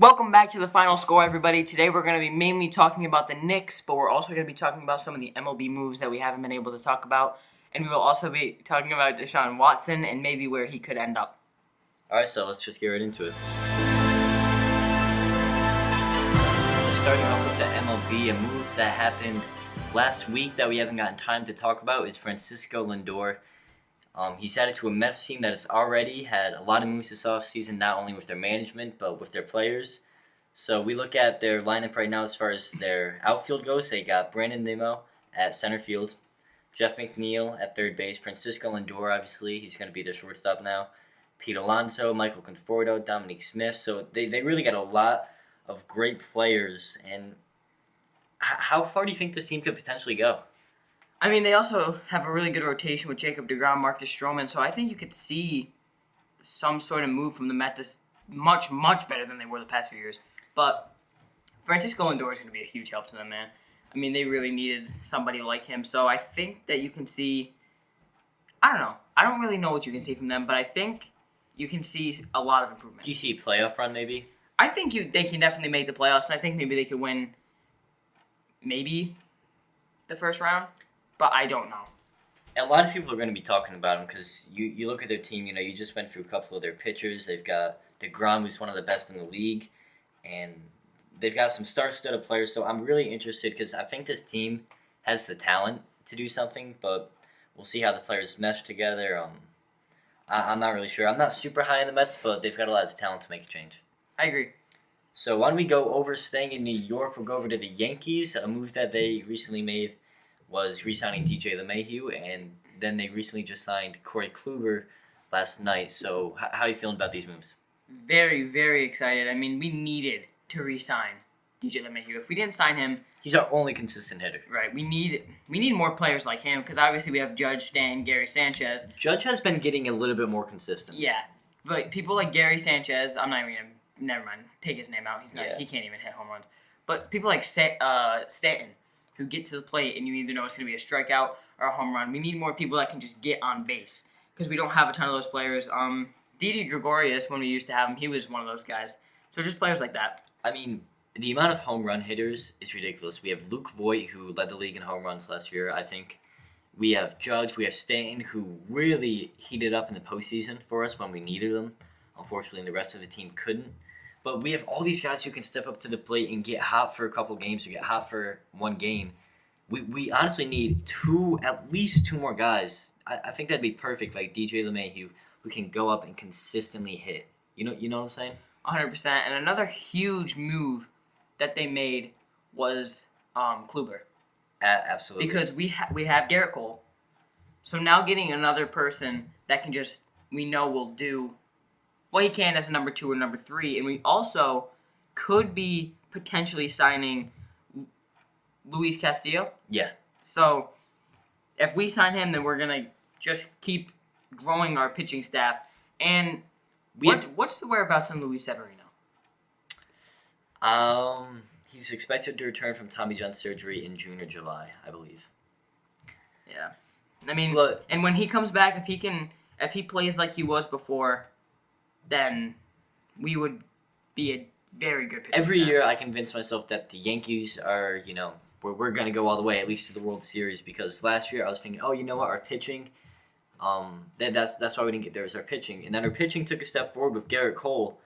Welcome back to the final score, everybody. Today we're going to be mainly talking about the Knicks, but we're also going to be talking about some of the MLB moves that we haven't been able to talk about. And we will also be talking about Deshaun Watson and maybe where he could end up. All right, so let's just get right into it. Starting off with the MLB, a move that happened last week that we haven't gotten time to talk about is Francisco Lindor. He's added to a Mets team that has already had a lot of moves this offseason, not only with their management, but with their players. So we look at their lineup right now as far as their outfield goes. They got Brandon Nimmo at center field, Jeff McNeil at third base, Francisco Lindor, obviously, he's going to be their shortstop now, Pete Alonso, Michael Conforto, Dominique Smith. So they really got a lot of great players. And how far do you think this team could potentially go? I mean, they also have a really good rotation with Jacob deGrom, Marcus Stroman, so I think you could see some sort of move from the Mets that's much, much better than they were the past few years. But Francisco Lindor is going to be a huge help to them, man. I mean, they really needed somebody like him, so I think that you can see, I don't know. I don't really know what you can see from them, but I think you can see a lot of improvement. Do you see a playoff run maybe? I think they can definitely make the playoffs, and I think maybe they could win maybe the first round. But I don't know. A lot of people are going to be talking about them because you look at their team, you just went through a couple of their pitchers. They've got deGrom, who's one of the best in the league, and they've got some star-studded players. So I'm really interested because I think this team has the talent to do something, but we'll see how the players mesh together. I'm not really sure. I'm not super high in the Mets, but they've got a lot of talent to make a change. I agree. So why don't we go over staying in New York? We'll go over to the Yankees, a move that they recently made was re-signing DJ LeMahieu, and then they recently just signed Corey Kluber last night. So how are you feeling about these moves? Very, very excited. I mean, we needed to re-sign DJ LeMahieu. If we didn't sign him... He's our only consistent hitter. Right. We need more players like him because obviously we have Judge, Stan, Gary Sanchez. Judge has been getting a little bit more consistent. Yeah. But people like Gary Sanchez, I'm not even going to... Never mind. Take his name out. He can't even hit home runs. But people like Stanton, who get to the plate and you either know it's going to be a strikeout or a home run. We need more people that can just get on base because we don't have a ton of those players. Didi Gregorius, when we used to have him, he was one of those guys. So just players like that. I mean, the amount of home run hitters is ridiculous. We have Luke Voigt, who led the league in home runs last year, I think. We have Judge. We have Stanton, who really heated up in the postseason for us when we needed them. Unfortunately, the rest of the team couldn't. But we have all these guys who can step up to the plate and get hot for a couple games or get hot for one game. We honestly need at least two more guys. I think that'd be perfect, like DJ LeMahieu, who can go up and consistently hit. You know what I'm saying? 100%. And another huge move that they made was Kluber. Absolutely. Because we have Garrett Cole. So now getting another person that can just, we know will do what he can as a number 2 or number 3. And we also could be potentially signing Luis Castillo. Yeah. So if we sign him, then we're going to just keep growing our pitching staff. And what's the whereabouts on Luis Severino? He's expected to return from Tommy John surgery in June or July, I believe. Yeah. I mean, and when he comes back, if he plays like he was before, then we would be a very good pitching Every staff. year I convince myself that the Yankees are, we're going to go all the way, at least to the World Series, because last year I was thinking, you know what, our pitching, that's why we didn't get there, is our pitching. And then our pitching took a step forward with Garrett Cole,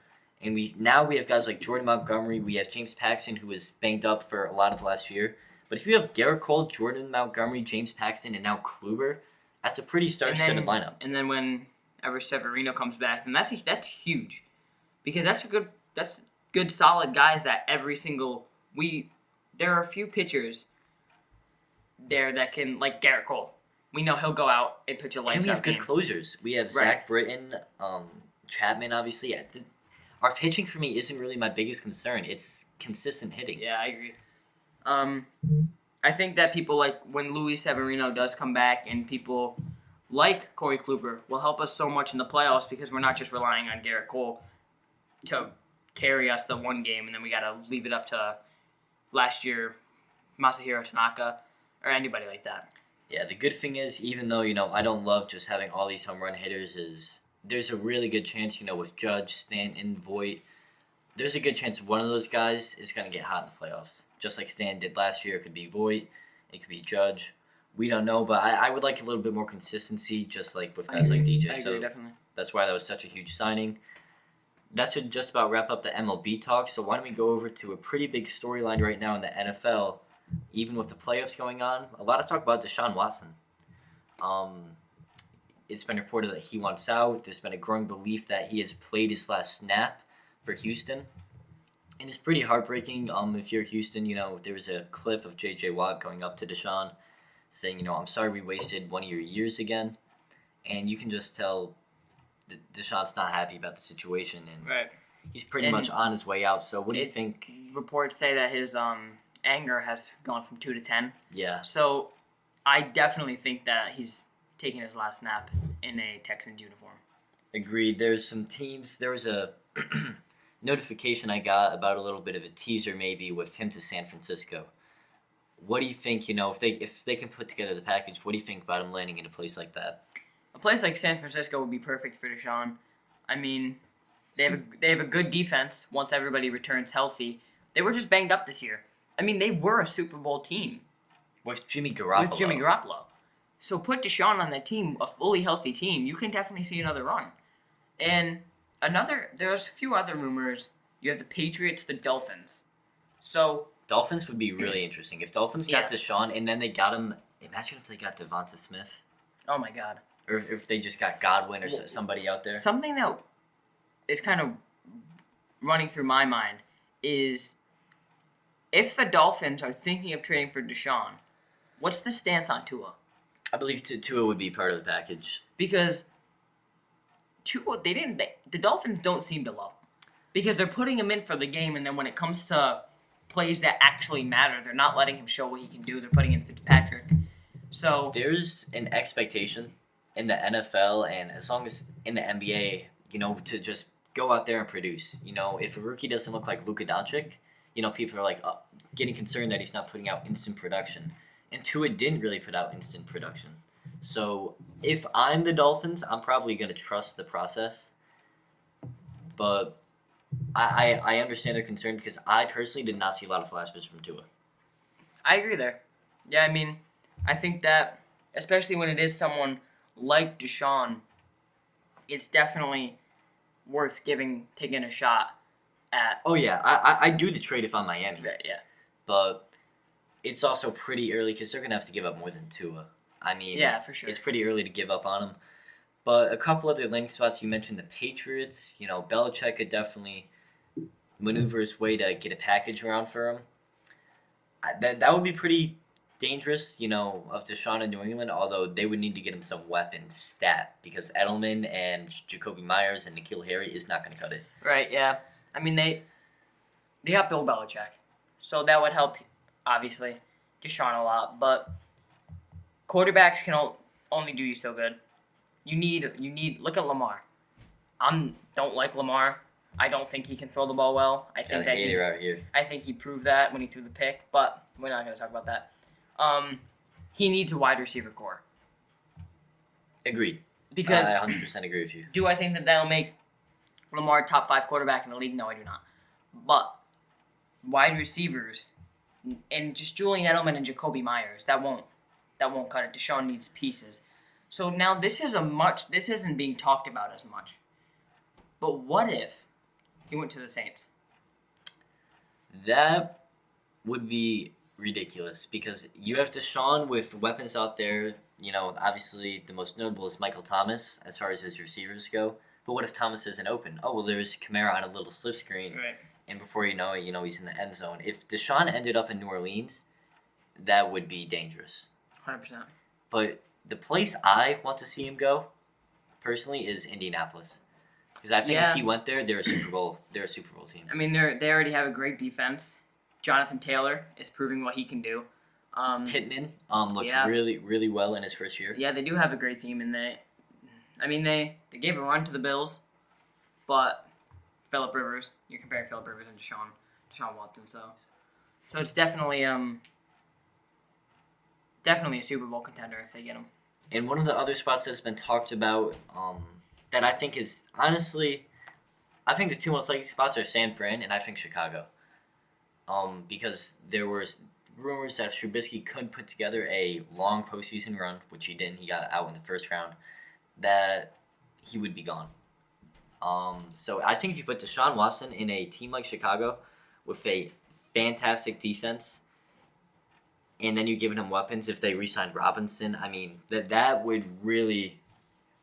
and now we have guys like Jordan Montgomery, we have James Paxton, who was banged up for a lot of last year. But if you have Garrett Cole, Jordan Montgomery, James Paxton, and now Kluber, that's a pretty star-studded lineup. And then whenever Severino comes back, and that's huge, because that's good solid guys that every single there are a few pitchers there that can, like Garrett Cole. We know he'll go out and pitch a lights out game. And we have good closers. We have Zach Britton, Chapman, obviously. Our pitching for me isn't really my biggest concern. It's consistent hitting. Yeah, I agree. I think that people like when Luis Severino does come back and people like Corey Kluber will help us so much in the playoffs because we're not just relying on Garrett Cole to carry us the one game and then we got to leave it up to last year Masahiro Tanaka or anybody like that. Yeah, the good thing is, even though, I don't love just having all these home run hitters, is there's a really good chance, with Judge, Stanton, Voigt, there's a good chance one of those guys is going to get hot in the playoffs. Just like Stan did last year. It could be Voigt. It could be Judge. We don't know, but I would like a little bit more consistency, just like with guys like DJ. I agree, definitely. That's why that was such a huge signing. That should just about wrap up the MLB talk. So why don't we go over to a pretty big storyline right now in the NFL, even with the playoffs going on. A lot of talk about Deshaun Watson. It's been reported that he wants out. There's been a growing belief that he has played his last snap for Houston. And it's pretty heartbreaking. If you're Houston, there was a clip of J.J. Watt going up to Deshaun saying, I'm sorry we wasted one of your years again. And you can just tell Deshaun's not happy about the situation. And right. He's pretty much on his way out. So what do you think? Reports say that his anger has gone from 2 to 10. Yeah. So I definitely think that he's taking his last snap in a Texans uniform. Agreed. There's some teams. There was a notification I got about a little bit of a teaser maybe with him to San Francisco. What do you think, if they can put together the package, what do you think about him landing in a place like that? A place like San Francisco would be perfect for Deshaun. I mean, they have a good defense once everybody returns healthy. They were just banged up this year. I mean, they were a Super Bowl team. With Jimmy Garoppolo. So put Deshaun on that team, a fully healthy team, you can definitely see another run. And there's a few other rumors. You have the Patriots, the Dolphins. So Dolphins would be really interesting. If Dolphins got Deshaun and then they got him, imagine if they got Devonta Smith. Oh my God. Or if they just got Godwin or somebody out there. Something that is kind of running through my mind is if the Dolphins are thinking of trading for Deshaun, what's the stance on Tua? I believe Tua would be part of the package. Because Tua, the Dolphins don't seem to love him. Because they're putting him in for the game, and then when it comes to plays that actually matter, they're not letting him show what he can do. They're putting in Fitzpatrick. So there's an expectation in the NFL and as long as in the NBA, to just go out there and produce. If a rookie doesn't look like Luka Doncic, people are like getting concerned that he's not putting out instant production. And Tua didn't really put out instant production. So if I'm the Dolphins, I'm probably going to trust the process. But I understand their concern because I personally did not see a lot of flashes from Tua. I agree there. Yeah, I mean, I think that, especially when it is someone like Deshaun, it's definitely worth taking a shot at. Oh, yeah. I'd do the trade if I'm Miami. Right, yeah. But it's also pretty early because they're going to have to give up more than Tua. I mean, yeah, for sure. It's pretty early to give up on him. But a couple other landing spots, you mentioned the Patriots. Belichick could definitely maneuver his way to get a package around for him. That would be pretty dangerous, of Deshaun in New England, although they would need to get him some weapons stat because Edelman and Jacoby Myers and N'Keal Harry is not going to cut it. Right, yeah. I mean, they got Bill Belichick, so that would help, obviously, Deshaun a lot, but quarterbacks can only do you so good. You need look at Lamar. Don't like Lamar. I don't think he can throw the ball well. I think he proved that when he threw the pick, but we're not going to talk about that. He needs a wide receiver core. Agreed. Because I 100% agree with you. Do I think that that'll make Lamar top 5 quarterback in the league? No, I do not. But wide receivers and just Julian Edelman and Jacoby Myers, that won't cut it. Deshaun needs pieces. So now this isn't being talked about as much. But what if he went to the Saints? That would be ridiculous because you have Deshaun with weapons out there. Obviously the most notable is Michael Thomas as far as his receivers go. But what if Thomas isn't open? Oh, well, there's Kamara on a little slip screen. Right. And before you know it, he's in the end zone. If Deshaun ended up in New Orleans, that would be dangerous. 100%. But the place I want to see him go, personally, is Indianapolis. Because I think if he went there, they're a Super Bowl team. I mean, they already have a great defense. Jonathan Taylor is proving what he can do. Pittman looks really, really well in his first year. Yeah, they do have a great team, and they gave a run to the Bills, but Phillip Rivers, you're comparing Phillip Rivers and Deshaun Watson, so it's definitely a Super Bowl contender if they get him. And one of the other spots that's been talked about that I think is honestly I think the two most likely spots are San Fran and I think Chicago. Because there was rumors that if Trubisky couldn't put together a long postseason run, which he didn't, he got out in the first round, that he would be gone. So I think if you put Deshaun Watson in a team like Chicago with a fantastic defense, and then you're giving him weapons, if they re-signed Robinson, I mean, that would really,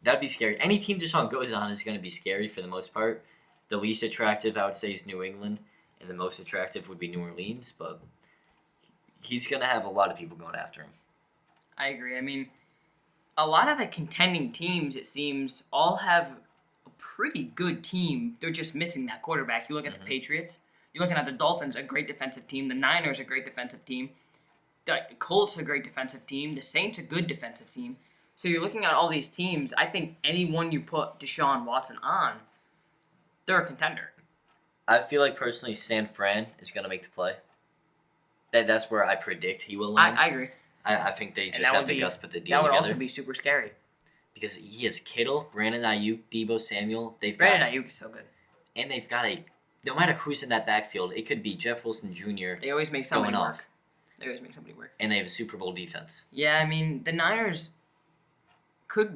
that'd be scary. Any team Deshaun goes on is going to be scary for the most part. The least attractive, I would say, is New England, and the most attractive would be New Orleans, but he's going to have a lot of people going after him. I agree. I mean, a lot of the contending teams, it seems, all have a pretty good team. They're just missing that quarterback. You look at the Patriots. You're looking at the Dolphins, a great defensive team. The Niners, a great defensive team. The Colts, a great defensive team. The Saints, a good defensive team. So you're looking at all these teams. I think anyone you put Deshaun Watson on, they're a contender. I feel like, personally, San Fran is going to make the play. That's where I predict he will land. I agree. I think they just have the guts to put the deal That would together. also be super scary. Because he has Kittle, Brandon Ayuk, Deebo Samuel. Brandon Ayuk is so good. And they've got no matter who's in that backfield, it could be Jeff Wilson Jr. They always make somebody going work. off. They always make somebody work. And they have a Super Bowl defense. Yeah, I mean, the Niners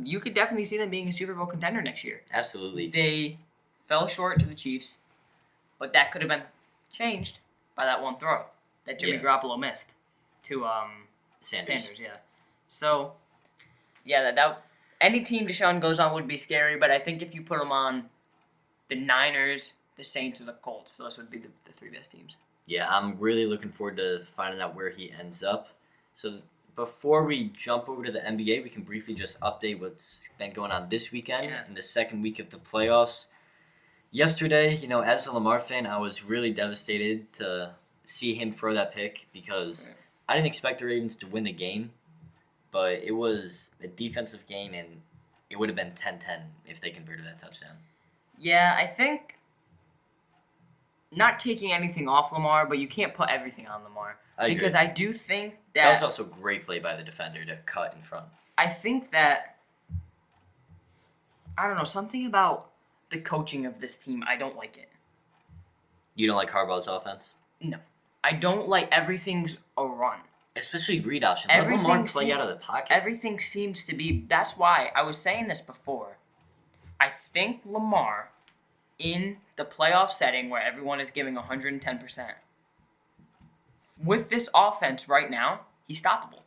you could definitely see them being a Super Bowl contender next year. Absolutely. They fell short to the Chiefs, but that could have been changed by that one throw that Jimmy Garoppolo missed to Sanders. Yeah. So, yeah, that any team Deshaun goes on would be scary, but I think if you put him on the Niners, the Saints, or the Colts, those would be the three best teams. Yeah, I'm really looking forward to finding out where he ends up. So before we jump over to the NBA, we can briefly just update what's been going on this weekend in the second week of the playoffs. Yesterday, as a Lamar fan, I was really devastated to see him throw that pick because I didn't expect the Ravens to win the game, but it was a defensive game, and it would have been 10-10 if they converted that touchdown. Yeah, I think not taking anything off Lamar, but you can't put everything on Lamar. Because I do think that was also a great play by the defender to cut in front. I think that, I don't know, something about the coaching of this team, I don't like it. You don't like Harbaugh's offense? No. I don't like everything's a run. Especially read option. Let Lamar play out of the pocket. Everything seems to be, that's why, I was saying this before, I think Lamar, in the playoff setting where everyone is giving 110%, with this offense right now, he's stoppable.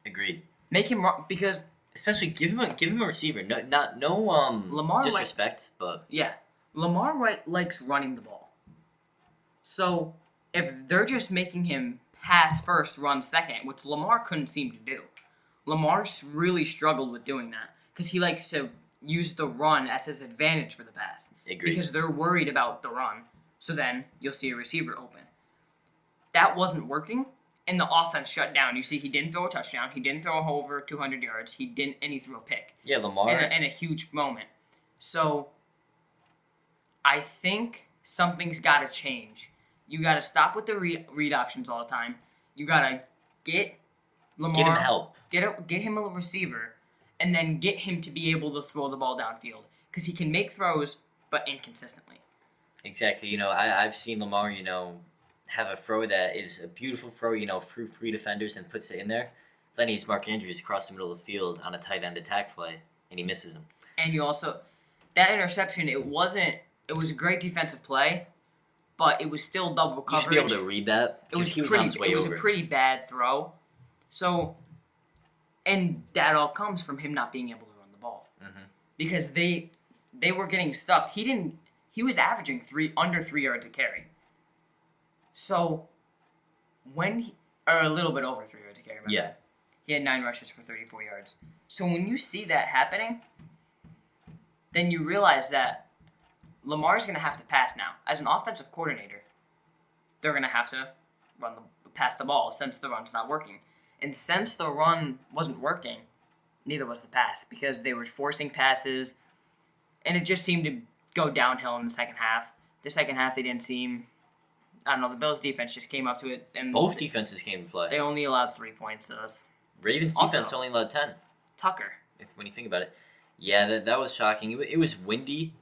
Agreed. Make him run, because especially give him a receiver. No Lamar disrespect, but yeah, Lamar likes running the ball. So if they're just making him pass first, run second, which Lamar couldn't seem to do, Lamar really struggled with doing that because he likes to use the run as his advantage for the pass. Agreed. Because they're worried about the run. So then you'll see a receiver open. That wasn't working, and the offense shut down. You see, he didn't throw a touchdown. He didn't throw over 200 yards. And he threw a pick. Yeah, Lamar. In a huge moment. So I think something's got to change. You got to stop with the read options all the time. You got to get Lamar. Get him help. Get him a receiver, and then get him to be able to throw the ball downfield. Because he can make throws, but inconsistently. Exactly. I've seen Lamar, have a throw that is a beautiful throw, through three defenders and puts it in there. Then he's Mark Andrews across the middle of the field on a tight end attack play, and he misses him. And you also, that interception, it was a great defensive play, but it was still double coverage. You should be able to read that. It was a pretty bad throw. So, and that all comes from him not being able to run the ball. Mm-hmm. Because they were getting stuffed. He was averaging under 3 yards a carry. So, or a little bit over 3 yards a carry. Remember? Yeah. He had 9 rushes for 34 yards. So when you see that happening, then you realize that Lamar's going to have to pass now. As an offensive coordinator, they're going to have to pass the ball since the run's not working. And since the run wasn't working, neither was the pass because they were forcing passes, and it just seemed to go downhill in the second half. The second half, they didn't seem... I don't know, the Bills' defense just came up to it. And both defenses came to play. They only allowed 3 points to us. Ravens' defense only allowed 10. Tucker. When you think about it. Yeah, that was shocking. It was windy,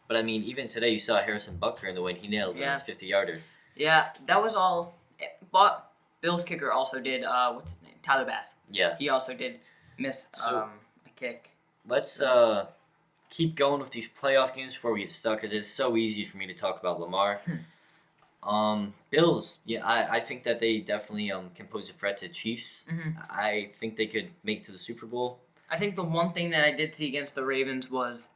But I mean, even today you saw Harrison Butker in the win. He nailed Yeah. a 50-yarder. Yeah, that was all. But Bills kicker also did. What's his name? Tyler Bass. Yeah. He also did miss So- a kick. Let's keep going with these playoff games before we get stuck, because it's so easy for me to talk about Lamar. Bills, yeah, I think that they definitely can pose a threat to the Chiefs. I think they could make it to the Super Bowl. I think the one thing that I did see against the Ravens was,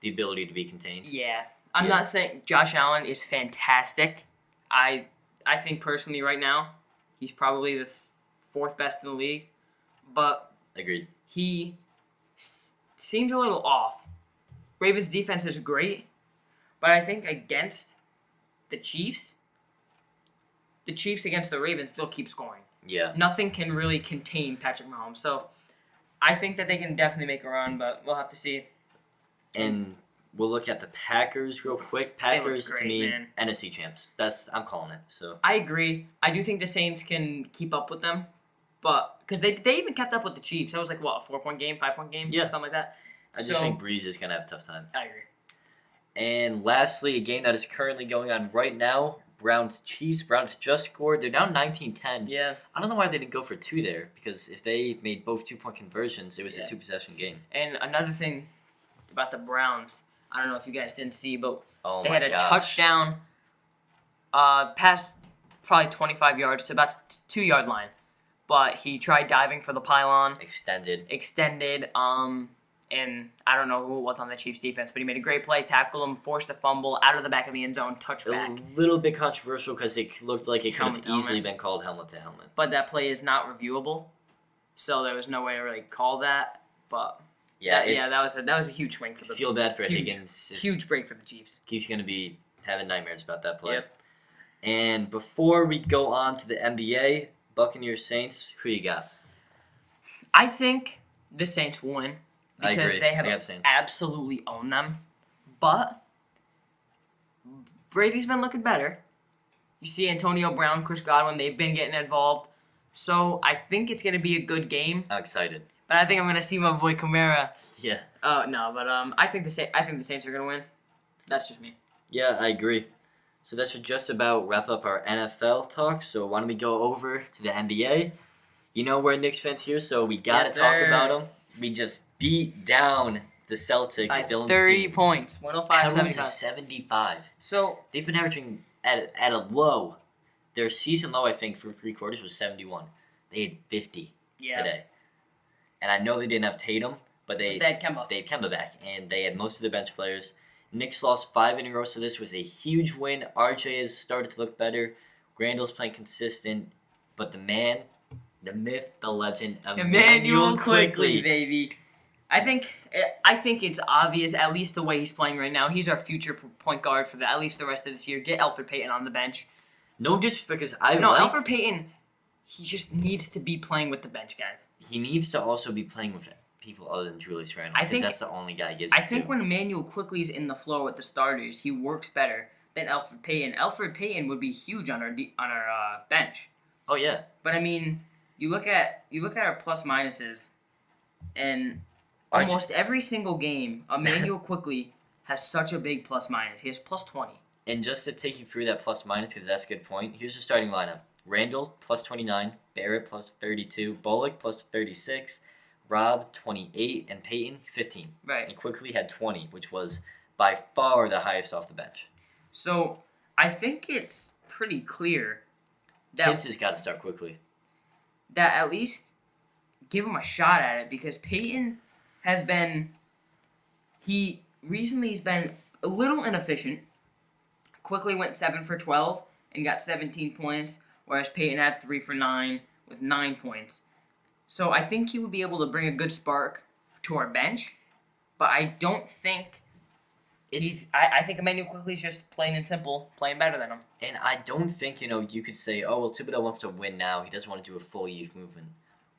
The ability to be contained. yeah, I'm Yeah. not saying Josh Allen is fantastic. I think personally right now he's probably the fourth best in the league, but Agreed. he seems a little off. Ravens defense is great, but I think against the Chiefs against the Ravens still keep scoring. Yeah. Nothing can really contain Patrick Mahomes. So I think that they can definitely make a run, but we'll have to see. And we'll look at the Packers real quick. Packers, great, to me, man. NFC champs. I'm calling it. So I agree. I do think the Saints can keep up with them, but because they even kept up with the Chiefs. That was like what, a 4-point game, 5-point game, Yeah. something like that. I just think Breeze is gonna have a tough time. I agree. And lastly, a game that is currently going on right now. Browns-Chiefs. Browns just scored. They're down 19-10. Yeah. I don't know why they didn't go for 2 there, because if they made both 2-point conversions, it was Yeah. a 2-possession game. And another thing about the Browns, I don't know if you guys didn't see, but Oh they my had a gosh. touchdown past probably 25 yards to about 2-yard line. But he tried diving for the pylon, Extended. and I don't know who it was on the Chiefs defense, but he made a great play, tackled him, forced a fumble out of the back of the end zone, touchback. A little bit controversial because it looked like it could Helmet have to easily helmet. been called helmet to helmet. But that play is not reviewable, so there was no way to really call that. But Yeah, that was a huge swing for the feel bad for huge, Higgins. huge break for the Chiefs. He's going to be having nightmares about that play. Yep. And before we go on to the NBA, Buccaneers Saints, who you got? I think the Saints win I because agree. they have I got Saints. absolutely owned them. But Brady's been looking better. You see Antonio Brown, Chris Godwin, they've been getting involved. So I think it's going to be a good game. I'm excited. But I think I'm going to see my boy Kamara. Yeah. No, but I think the Saints are going to win. That's just me. Yeah, I agree. So that should just about wrap up our NFL talk. So why don't we go over to the NBA? You know we're Knicks fans here, so we got to Yes, talk sir. about them. We just beat down the Celtics. By Dylan's 30 team. points. 105 Held them to 75. 75. So, They've been averaging at a low. Their season low, I think, for 3 quarters was 71. They had 50 yeah. today. And I know they didn't have Tatum, but they had Kemba. had Kemba back, and they had most of the bench players. Knicks lost 5 in a row, so this was a huge win. RJ has started to look better. Randall's playing consistent, but the man, the myth, the legend, Emmanuel Quickly, baby. I think it's obvious, at least the way he's playing right now. He's our future point guard for at least the rest of this year. Get Alfred Payton on the bench. No disrespect, because Alfred Payton, he just needs to be playing with the bench guys. He needs to also be playing with people other than Julius Randle, I because think- that's the only guy he gives I it think to. when Emmanuel Quickly's in the floor with the starters, he works better than Alfred Payton. Alfred Payton would be huge on our bench. Oh, yeah. But I mean, you look at our plus minuses, and Aren't you- almost every single game, Emmanuel Quickly has such a big plus minus. He has plus 20. And just to take you through that plus minus, because that's a good point, here's the starting lineup. Randall, plus 29. Barrett, plus 32. Bullock, plus 36. Rob, 28. And Peyton, 15. Right. And Quickly had 20, which was by far the highest off the bench. So I think it's pretty clear Tibbs that has got to start quickly. at least give him a shot at it, because Peyton has been he's been a little inefficient. Quickly went 7 for 12 and got 17 points, whereas Peyton had 3 for 9 with 9 points. So I think he would be able to bring a good spark to our bench, but I don't think I think Emmanuel Quickly's just plain and simple playing better than him. And I don't think, you could say, oh, well, Thibodeau wants to win now. He doesn't want to do a full youth movement.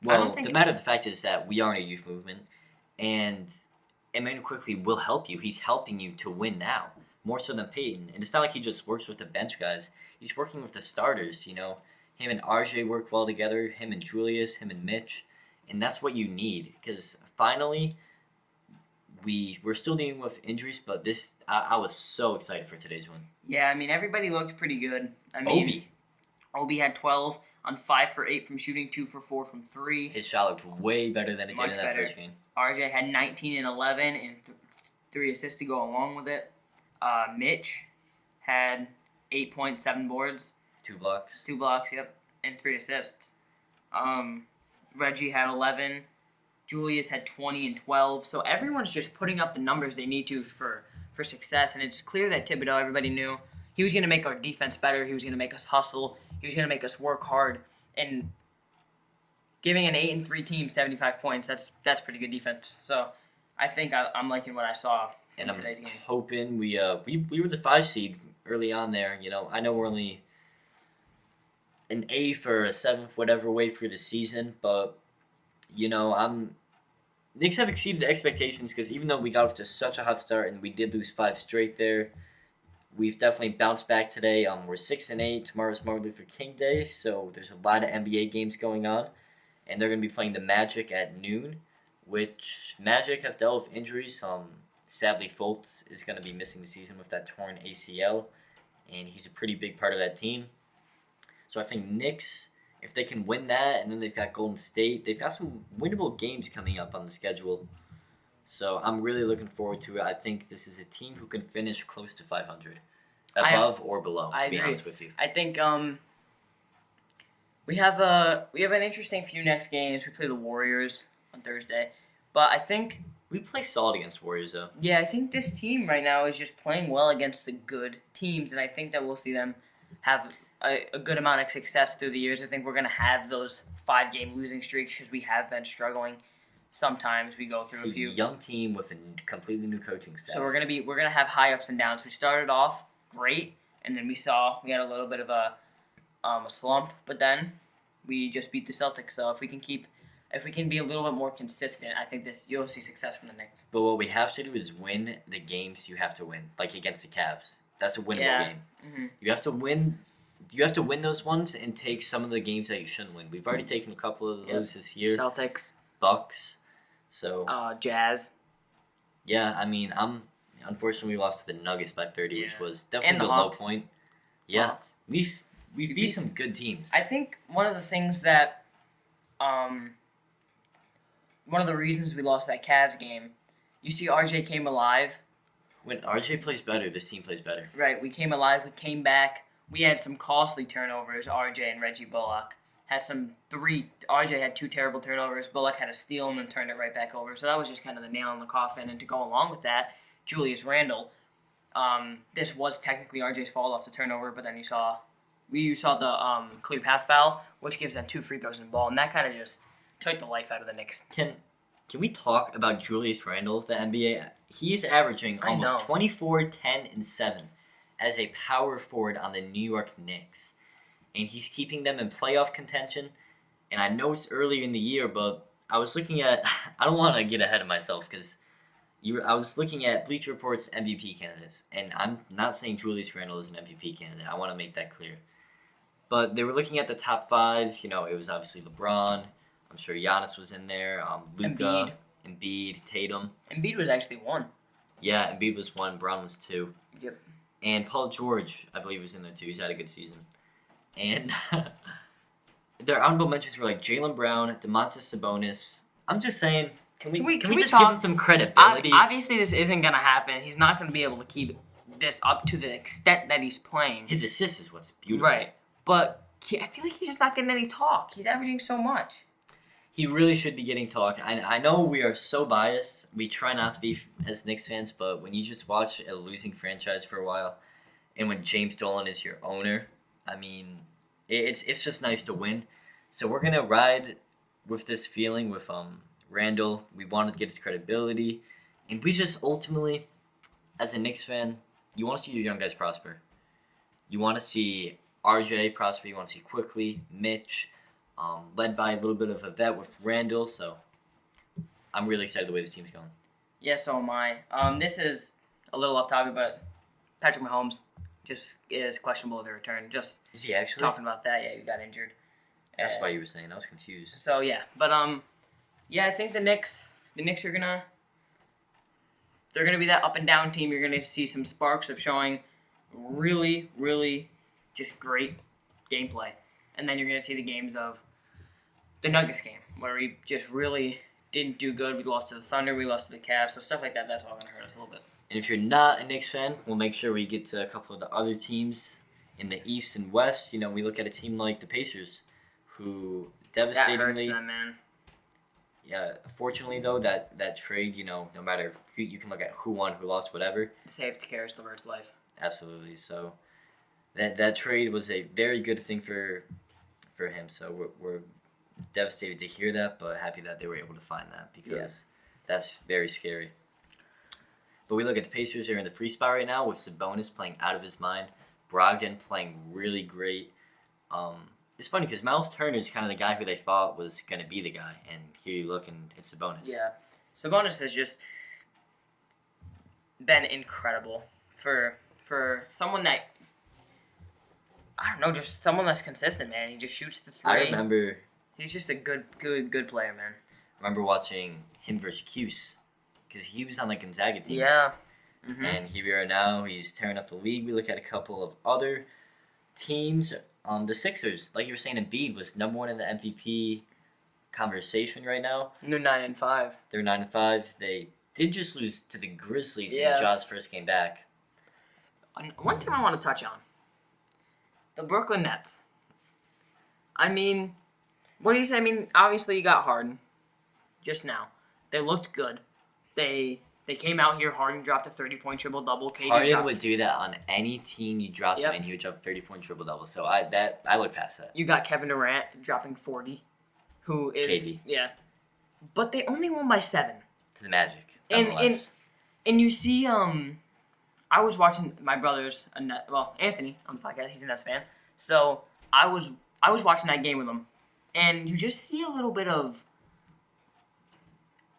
Well, the matter of the fact is that we are in a youth movement, and Emmanuel Quickly will help you. He's helping you to win now, more so than Peyton. And it's not like he just works with the bench guys. He's working with the starters, Him and RJ work well together, him and Julius, him and Mitch. And that's what you need, because finally, we're still dealing with injuries, but I was so excited for today's one. Yeah, I mean, everybody looked pretty good. I mean, Obi had 12 on 5 for 8 from shooting, 2 for 4 from 3. His shot looked way better than it did in that first game. RJ had 19 and 11 and 3 assists to go along with it. Mitch had 8 points, 7 boards. 2 blocks. 2 blocks, yep, and 3 assists. Reggie had 11. Julius had 20 and 12. So everyone's just putting up the numbers they need to for success. And it's clear that Thibodeau, everybody knew, he was going to make our defense better. He was going to make us hustle. He was going to make us work hard. And giving an 8-3 team 75 points, that's pretty good defense. So I think I'm liking what I saw in today's game. Hoping we were the 5 seed early on there. You know, I know we're only an 8th or a 7th, whatever way through the season, but you know, Knicks have exceeded expectations because even though we got off to such a hot start and we did lose 5 straight there, we've definitely bounced back today. We're 6-8. Tomorrow's Martin Luther King Day, so there's a lot of NBA games going on, and they're going to be playing the Magic at noon, which Magic have dealt with injuries. Sadly, Fultz is going to be missing the season with that torn ACL, and he's a pretty big part of that team. So I think Knicks, if they can win that, and then they've got Golden State, they've got some winnable games coming up on the schedule. So I'm really looking forward to it. I think this is a team who can finish close to 500, above or below. To be honest with you, I think we have an interesting few next games. We play the Warriors on Thursday, but I think we play solid against Warriors though. Yeah, I think this team right now is just playing well against the good teams, and I think that we'll see them have a good amount of success through the years. I think we're going to have those 5-game losing streaks because we have been struggling. Sometimes we go through a few. Young team with a completely new coaching staff. So we're gonna have high ups and downs. We started off great, and then we had a little bit of a slump, but then we just beat the Celtics. So if we can be a little bit more consistent, I think you'll see success from the Knicks. But what we have to do is win the games you have to win, like against the Cavs. That's a winnable game. Mm-hmm. You have to win. You have to win those ones and take some of the games that you shouldn't win. We've already taken a couple of those this year. Celtics, Bucks, so Jazz. Yeah, I mean, unfortunately we lost to the Nuggets by 30, which was definitely a low Hawks. point. Yeah, we've beat some good teams. I think one of the things that, one of the reasons we lost that Cavs game, you see RJ came alive. When RJ plays better, this team plays better. Right, we came alive. We came back. We had some costly turnovers. RJ and Reggie Bullock had RJ had 2 terrible turnovers. Bullock had a steal and then turned it right back over. So that was just kind of the nail in the coffin. And to go along with that, Julius Randle. This was technically RJ's fault off the turnover, but then you saw the clear path foul, which gives them 2 free throws in the ball, and that kind of just took the life out of the Knicks. Can we talk about Julius Randle of the NBA? He's averaging almost 24, 10, and 7 as a power forward on the New York Knicks. And he's keeping them in playoff contention. And I know it's early in the year, but I was looking at – I don't want to get ahead of myself because I was looking at Bleacher Report's MVP candidates. And I'm not saying Julius Randle is an MVP candidate. I want to make that clear. But they were looking at the top 5. You know, it was obviously LeBron. I'm sure Giannis was in there. Luka, Embiid, Tatum. Embiid was actually 1. Yeah, Embiid was 1. Brown was 2. Yep. And Paul George, I believe, was in there too. He's had a good season. And their honorable mentions were like Jaylen Brown, Domantas Sabonis. I'm just saying, can we just give him some credibility? Obviously, this isn't going to happen. He's not going to be able to keep this up to the extent that he's playing. His assist is what's beautiful. Right. But I feel like he's just not getting any talk. He's averaging so much. He really should be getting talk. I know we are so biased. We try not to be as Knicks fans, but when you just watch a losing franchise for a while, and when James Dolan is your owner, I mean, it's just nice to win. So we're gonna ride with this feeling with Randall. We wanted to get his credibility, and we just ultimately, as a Knicks fan, you want to see your young guys prosper. You want to see RJ prosper. You want to see Quickly, Mitch. Led by a little bit of a vet with Randall, so I'm really excited the way this team's going. Yeah, so am I. This is a little off topic, but Patrick Mahomes just is questionable to return. Just is he actually talking about that? Yeah, he got injured. That's why you were saying. I was confused. So yeah, but yeah, I think the Knicks are gonna they're going to be that up and down team. You're going to see some sparks of showing really, really just great gameplay. And then you're going to see the games of the Nuggets game, where we just really didn't do good. We lost to the Thunder, we lost to the Cavs, so stuff like that, that's all going to hurt us a little bit. And if you're not a Knicks fan, we'll make sure we get to a couple of the other teams in the East and West. We look at a team like the Pacers, who devastatingly... That hurts them, man. Yeah, fortunately, though, that trade, no matter, you can look at who won, who lost, whatever. Safety cares the bird's life. Absolutely. So that trade was a very good thing for him. So we're devastated to hear that, but happy that they were able to find that, because that's very scary. But we look at the Pacers. They're in the free spot right now with Sabonis playing out of his mind, Brogdon playing really great. It's funny because Miles Turner is kind of the guy who they thought was going to be the guy, and here you look and it's Sabonis. Yeah, Sabonis has just been incredible for someone that, I don't know, just someone that's consistent, man. He just shoots the three. I remember... He's just a good player, man. I remember watching him versus Cuse, because he was on the Gonzaga team. Yeah. Mm-hmm. And here we are now. He's tearing up the league. We look at a couple of other teams. The Sixers, like you were saying, Embiid was number one in the MVP conversation right now. They're 9-5. They're 9-5. They did just lose to the Grizzlies in Ja's first game back. One team I want to touch on. The Brooklyn Nets. I mean, what do you say? I mean, obviously you got Harden just now. They looked good. They came out here. Harden dropped a 30-point triple-double. Harden would do that on any team you dropped him, and he would drop a 30-point triple-double. So I look past that. You got Kevin Durant dropping 40, who is KD. Yeah, but they only won by 7 to the Magic. And you see, I was watching my brother's Anthony on the podcast. He's a Nets fan, so I was watching that game with him, and you just see a little bit of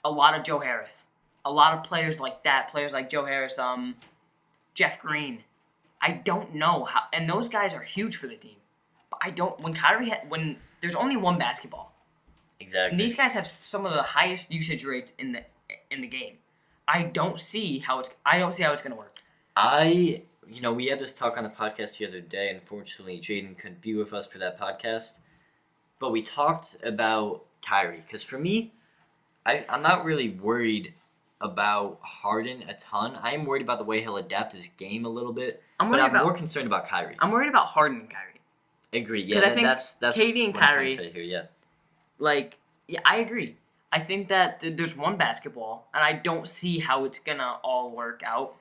a lot of Joe Harris. A lot of players like that, players like Joe Harris, Jeff Green. I don't know how, and those guys are huge for the team. But I don't. When there's only one basketball, exactly. And these guys have some of the highest usage rates in the game. I don't see how it's gonna work. We had this talk on the podcast the other day. Unfortunately, Jayden couldn't be with us for that podcast, but we talked about Kyrie, because for me, I'm not really worried about Harden a ton. I am worried about the way he'll adapt his game a little bit, I'm more concerned about Kyrie. I'm worried about Harden and Kyrie. Agree. Yeah, I think that's KD and what Kyrie. I'm trying to say here, I agree. I think that there's one basketball, and I don't see how it's gonna all work out.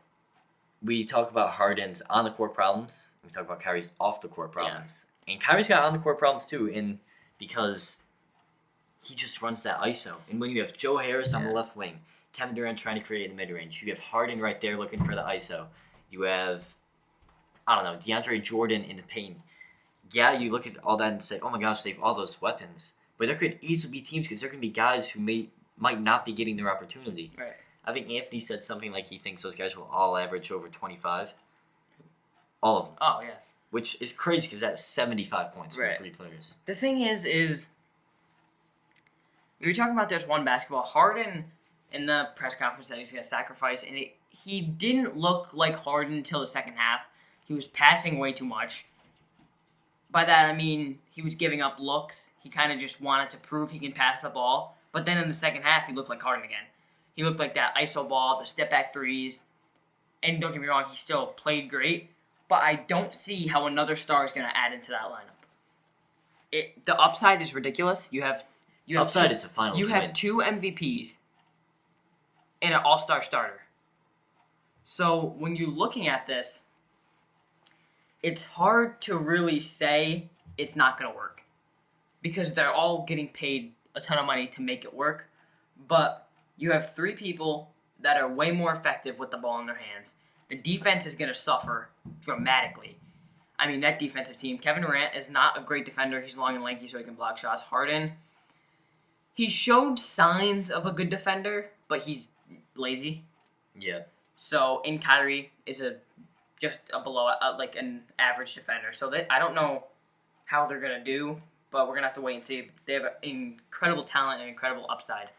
We talk about Harden's on the court problems. We talk about Kyrie's off the court problems, and Kyrie's got on the court problems too, because he just runs that ISO. And when you have Joe Harris on the left wing, Kevin Durant trying to create in the mid-range. You have Harden right there looking for the ISO. You have, DeAndre Jordan in the paint. Yeah, you look at all that and say, oh my gosh, they have all those weapons. But there could easily be teams, because there can be guys who might not be getting their opportunity. Right. I think Anthony said something like he thinks those guys will all average over 25. All of them. Oh, yeah. Which is crazy, because that's 75 points for 3 players. The thing is we were talking about there's one basketball. Harden, in the press conference, that he's going to sacrifice, and he didn't look like Harden until the second half. He was passing way too much. By that, I mean he was giving up looks. He kind of just wanted to prove he can pass the ball. But then in the second half, he looked like Harden again. He looked like that ISO ball, the step-back threes. And don't get me wrong, he still played great. But I don't see how another star is going to add into that lineup. The upside is ridiculous. You have upside is a final. You have 2 MVPs and an all-star starter. So when you're looking at this, it's hard to really say it's not going to work, because they're all getting paid a ton of money to make it work. But you have 3 people that are way more effective with the ball in their hands. The defense is going to suffer dramatically. I mean, that defensive team, Kevin Durant is not a great defender. He's long and lanky, so he can block shots. Harden, he showed signs of a good defender, but he's lazy. Yeah. So, in Kyrie is just below an average defender. So I don't know how they're gonna do, but we're gonna have to wait and see. They have incredible talent and incredible upside.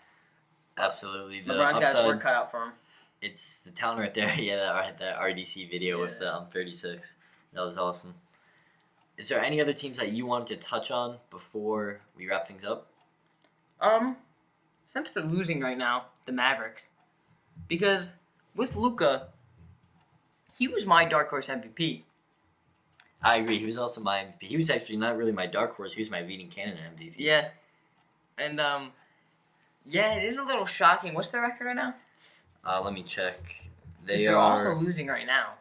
Absolutely, the LeBron's got his upside work cut out for him. It's the talent right there. Yeah, that RDC video with Yeah. the 36. That was awesome. Is there any other teams that you wanted to touch on before we wrap things up? Since they're losing right now, the Mavericks, because with Luka, he was my dark horse MVP. I agree. He was also my MVP. He was actually not really my dark horse. He was my leading candidate MVP. Yeah, and yeah, it is a little shocking. What's their record right now? Let me check. 'Cause They they're are also losing right now.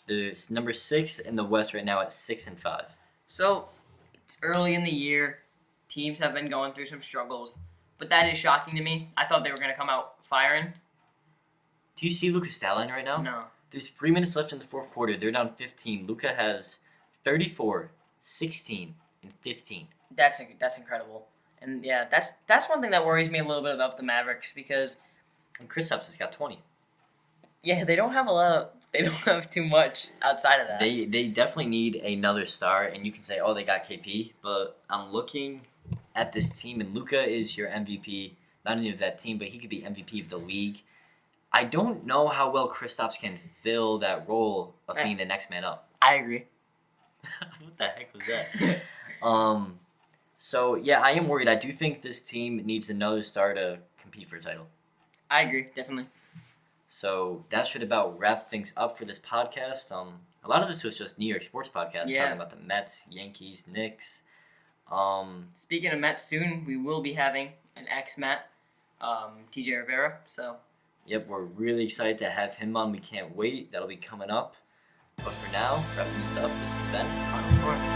the number 6 in the West right now at 6-5. So it's early in the year. Teams have been going through some struggles, but that is shocking to me. I thought they were gonna come out firing. Do you see Luka's stat line right now? No. There's 3 minutes left in the fourth quarter. They're down 15. Luka has 34, 16, and 15. That's incredible. And yeah, that's one thing that worries me a little bit about the Mavericks because And Kristaps has got 20. yeah, they don't have too much outside of that. They definitely need another star, and you can say, oh, they got KP, but I'm looking at this team, and Luka is your MVP, not only of that team, but he could be MVP of the league. I don't know how well Kristaps can fill that role of being the next man up. I agree. What the heck was that? So, yeah, I am worried. I do think this team needs another star to compete for a title. I agree, definitely. So that should about wrap things up for this podcast. A lot of this was just New York sports podcast Yeah. talking about the Mets, Yankees, Knicks. Speaking of Mets, soon we will be having an ex-Met, TJ Rivera. So Yep, we're really excited to have him on. We can't wait. That'll be coming up. But for now, wrapping this up, this has been Final Score.